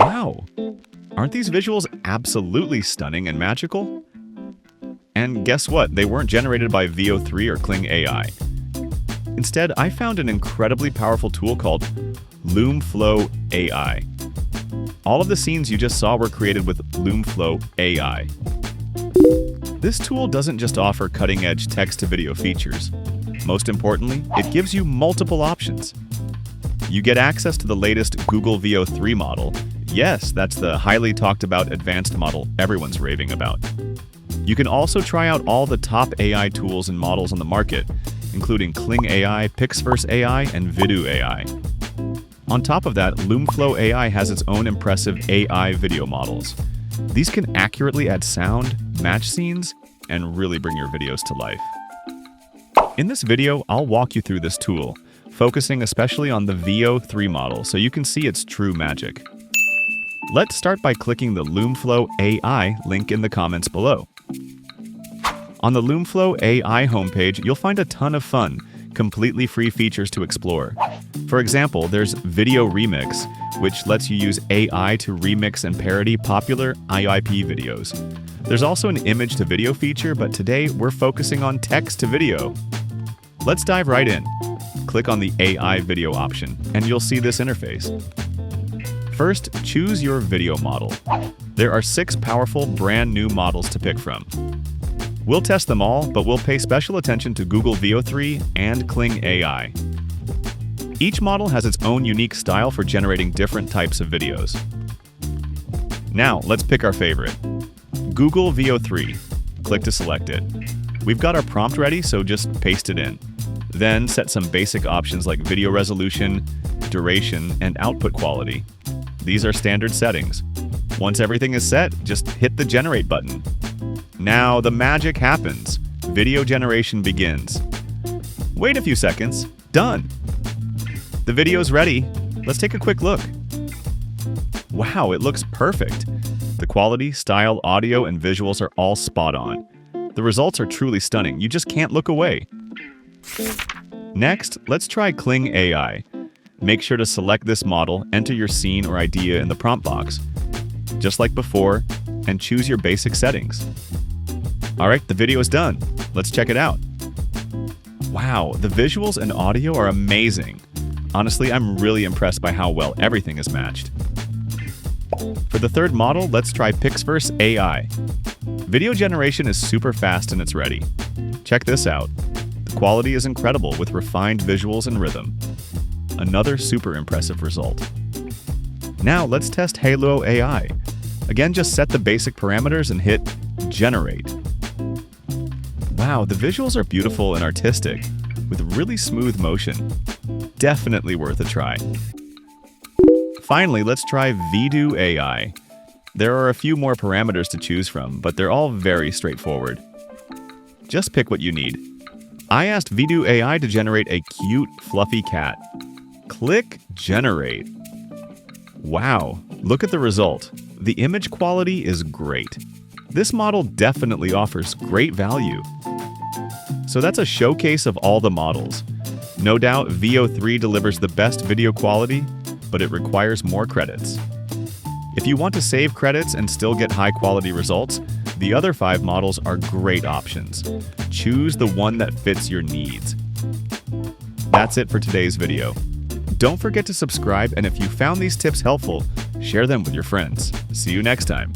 Wow! Aren't these visuals absolutely stunning and magical? And guess what? They weren't generated by VEO 3 or Kling AI. Instead, I found an incredibly powerful tool called LumeFlow AI. All of the scenes you just saw were created with LumeFlow AI. This tool doesn't just offer cutting-edge text-to-video features. Most importantly, it gives you multiple options. You get access to the latest Google VEO 3 model. Yes, that's the highly talked about advanced model everyone's raving about. You can also try out all the top AI tools and models on the market, including Kling AI, Pixverse AI, and VEO AI. On top of that, LumeFlow AI has its own impressive AI video models. These can accurately add sound, match scenes, and really bring your videos to life. In this video, I'll walk you through this tool, focusing especially on the VEO 3 model so you can see its true magic. Let's start by clicking the LumeFlow AI link in the comments below. On the LumeFlow AI homepage, you'll find a ton of fun, completely free features to explore. For example, there's Video Remix, which lets you use AI to remix and parody popular IIP videos. There's also an image-to-video feature, but today we're focusing on text-to-video. Let's dive right in. Click on the AI video option, and you'll see this interface. First, choose your video model. There are 6 powerful, brand new models to pick from. We'll test them all, but we'll pay special attention to Google VEO 3 and Kling AI. Each model has its own unique style for generating different types of videos. Now, let's pick our favorite. Google VEO 3. Click to select it. We've got our prompt ready, so just paste it in. Then set some basic options like video resolution, duration, and output quality. These are standard settings. Once everything is set, just hit the Generate button. Now the magic happens. Video generation begins. Wait a few seconds. Done! The video's ready. Let's take a quick look. Wow, it looks perfect. The quality, style, audio, and visuals are all spot on. The results are truly stunning. You just can't look away. Next, let's try Kling AI. Make sure to select this model, enter your scene or idea in the prompt box, just like before, and choose your basic settings. Alright, the video is done. Let's check it out. Wow, the visuals and audio are amazing. Honestly, I'm really impressed by how well everything is matched. For the third model, let's try Pixverse AI. Video generation is super fast and it's ready. Check this out. The quality is incredible with refined visuals and rhythm. Another super impressive result. Now let's test Halo AI. Again, just set the basic parameters and hit Generate. Wow, the visuals are beautiful and artistic, with really smooth motion. Definitely worth a try. Finally, let's try VEO AI. There are a few more parameters to choose from, but they're all very straightforward. Just pick what you need. I asked VEO AI to generate a cute, fluffy cat. Click Generate. Wow, look at the result. The image quality is great. This model definitely offers great value. So that's a showcase of all the models. No doubt VEO 3 delivers the best video quality, but it requires more credits. If you want to save credits and still get high-quality results, the other 5 models are great options. Choose the one that fits your needs. That's it for today's video. Don't forget to subscribe, and if you found these tips helpful, share them with your friends. See you next time.